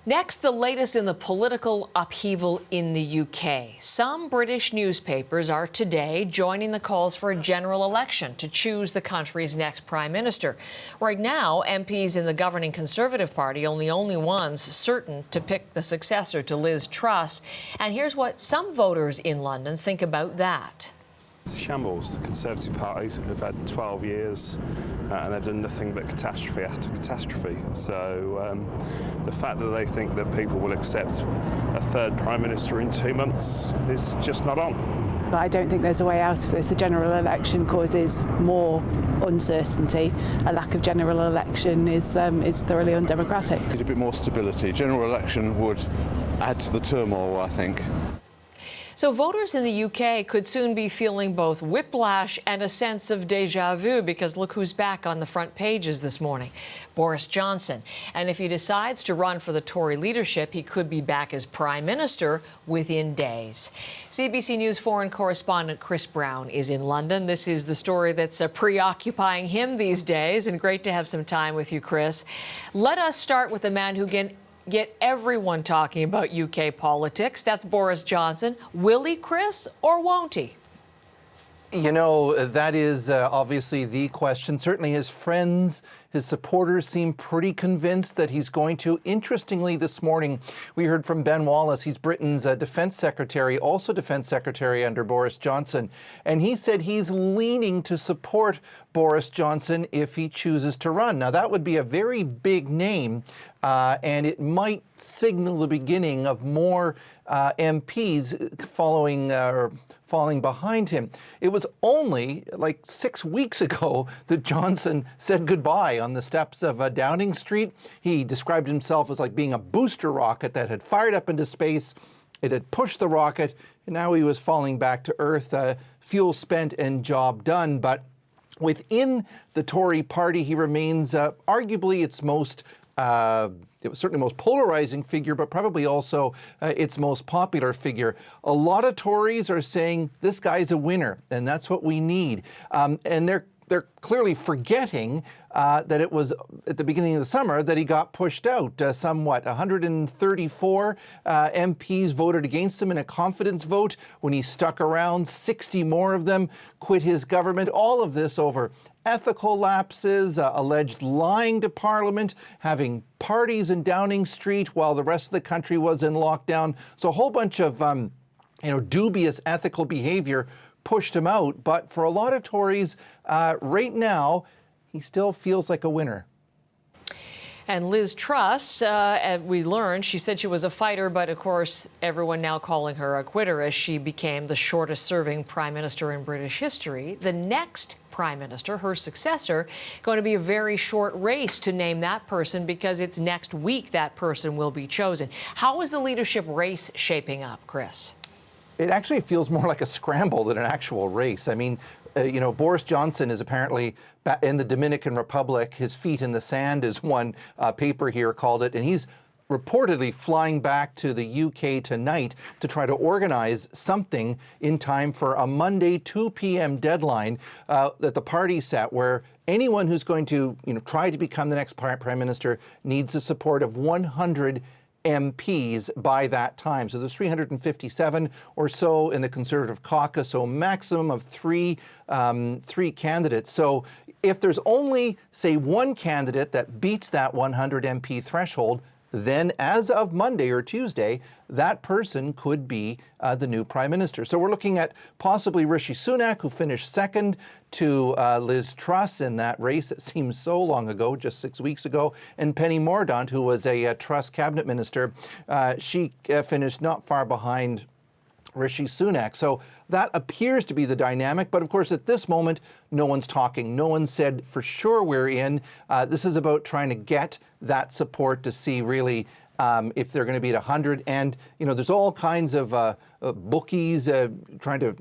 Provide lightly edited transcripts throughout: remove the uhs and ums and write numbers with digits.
Next, the latest in the political upheaval in the UK. Some British newspapers are today joining the calls for a general election to choose the country's next Prime Minister. Right now, MPs in the governing Conservative Party are the only ones certain to pick the successor to Liz Truss. And here's what some voters in London think about that. It's a shambles. The Conservative Party have had 12 years and they've done nothing but catastrophe after catastrophe. So the fact that they think that people will accept a third Prime Minister in 2 months is just not on. I don't think there's a way out of this. A general election causes more uncertainty. A lack of general election is thoroughly undemocratic. A bit more stability. General election would add to the turmoil, I think. So voters in the UK could soon be feeling both whiplash and a sense of déjà vu, because look who's back on the front pages this morning, Boris Johnson. And if he decides to run for the Tory leadership, he could be back as Prime Minister within days. CBC News foreign correspondent Chris Brown is in London. This is the story that's preoccupying him these days, and great to have some time with you, Chris. Let us start with the man who can get everyone talking about UK politics. That's Boris Johnson. Will he, Chris, or won't he? You know, that is obviously the question. Certainly his friends, his supporters seem pretty convinced that he's going to. Interestingly, this morning, we heard from Ben Wallace. He's Britain's defense secretary, also defense secretary under Boris Johnson. And he said he's leaning to support Boris Johnson if he chooses to run. Now, that would be a very big name, and it might signal the beginning of more MPs falling behind him. It was only like 6 weeks ago that Johnson said goodbye on the steps of Downing Street. He described himself as like being a booster rocket that had fired up into space. It had pushed the rocket, and now he was falling back to earth, fuel spent and job done. But within the Tory party, he remains arguably its most it was certainly the most polarizing figure, but probably also its most popular figure. A lot of Tories are saying this guy's a winner, and that's what we need. And they're clearly forgetting that it was at the beginning of the summer that he got pushed out. 134 MPs voted against him in a confidence vote. When he stuck around, 60 more of them quit his government. All of this over ethical lapses, alleged lying to Parliament, having parties in Downing Street while the rest of the country was in lockdown. So a whole bunch of dubious ethical behavior pushed him out. But for a lot of Tories, right now, he still feels like a winner. And Liz Truss, we learned, she said she was a fighter, but of course, everyone now calling her a quitter as she became the shortest-serving Prime Minister in British history. The next Prime Minister, her successor, going to be a very short race to name that person, because it's next week that person will be chosen. How is the leadership race shaping up, Chris? It actually feels more like a scramble than an actual race. I mean, Boris Johnson is apparently in the Dominican Republic. His feet in the sand, as one paper here called it, and he's reportedly flying back to the UK tonight to try to organize something in time for a Monday 2 p.m. deadline that the party set, where anyone who's going to try to become the next Prime Minister needs the support of 100 MPs by that time. So there's 357 or so in the Conservative caucus, so a maximum of three candidates. So if there's only, say, one candidate that beats that 100 MP threshold, then as of Monday or Tuesday, that person could be the new Prime Minister. So we're looking at possibly Rishi Sunak, who finished second to Liz Truss in that race. It seems so long ago, just 6 weeks ago. And Penny Mordaunt, who was a Truss cabinet minister, she finished not far behind Rishi Sunak. So that appears to be the dynamic. But of course, at this moment, no one's talking. No one said for sure we're in. This is about trying to get that support to see really if they're going to be at 100. And, there's all kinds of bookies trying to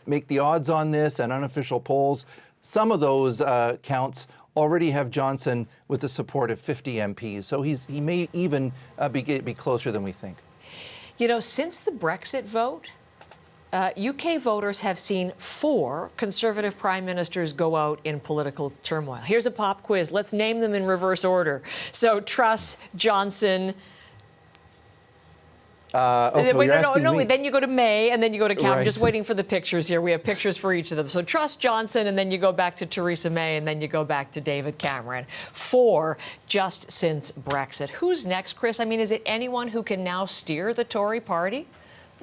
make the odds on this, and unofficial polls. Some of those counts already have Johnson with the support of 50 MPs. So he may even be closer than we think. Since the Brexit vote, UK voters have seen 4 Conservative Prime Ministers go out in political turmoil. Here's a pop quiz. Let's name them in reverse order. So Truss, Johnson, Okay, Wait, you're asking me. then you go to May, and then you go to Cameron. Right. Just waiting for the pictures here. We have pictures for each of them. So Truss, Johnson, and then you go back to Theresa May, and then you go back to David Cameron. 4 just since Brexit. Who's next, Chris? I mean, is it anyone who can now steer the Tory party?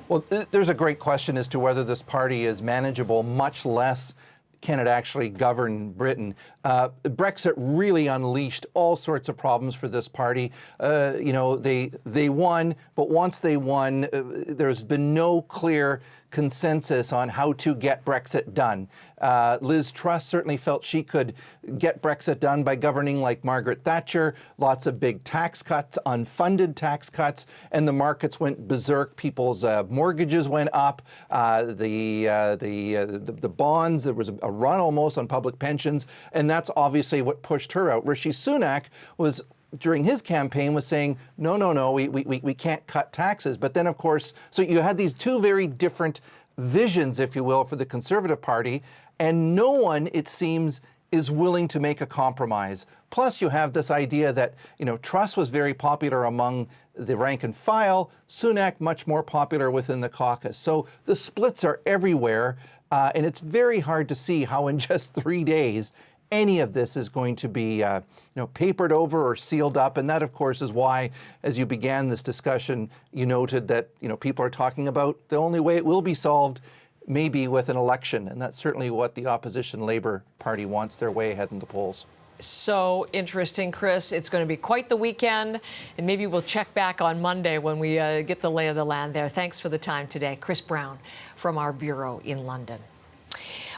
Well, there's a great question as to whether this party is manageable, much less can it actually govern Britain. Brexit really unleashed all sorts of problems for this party. They won, but once they won, there's been no clear consensus on how to get Brexit done. Liz Truss certainly felt she could get Brexit done by governing like Margaret Thatcher, lots of big tax cuts, unfunded tax cuts, and the markets went berserk. People's mortgages went up, the bonds, there was a run almost on public pensions, and that's obviously what pushed her out. Rishi Sunak was during his campaign was saying, no, we can't cut taxes. But then, of course, so you had these two very different visions, if you will, for the Conservative Party, and no one, it seems, is willing to make a compromise. Plus, you have this idea that, Truss was very popular among the rank and file, Sunak much more popular within the caucus. So the splits are everywhere, and it's very hard to see how in just 3 days any of this is going to be papered over or sealed up. And that, of course, is why, as you began this discussion, you noted that people are talking about the only way it will be solved may be with an election. And that's certainly what the opposition Labour Party wants their way ahead in the polls. So interesting, Chris. It's going to be quite the weekend, and maybe we'll check back on Monday when we get the lay of the land there. Thanks for the time today. Chris Brown from our bureau in London.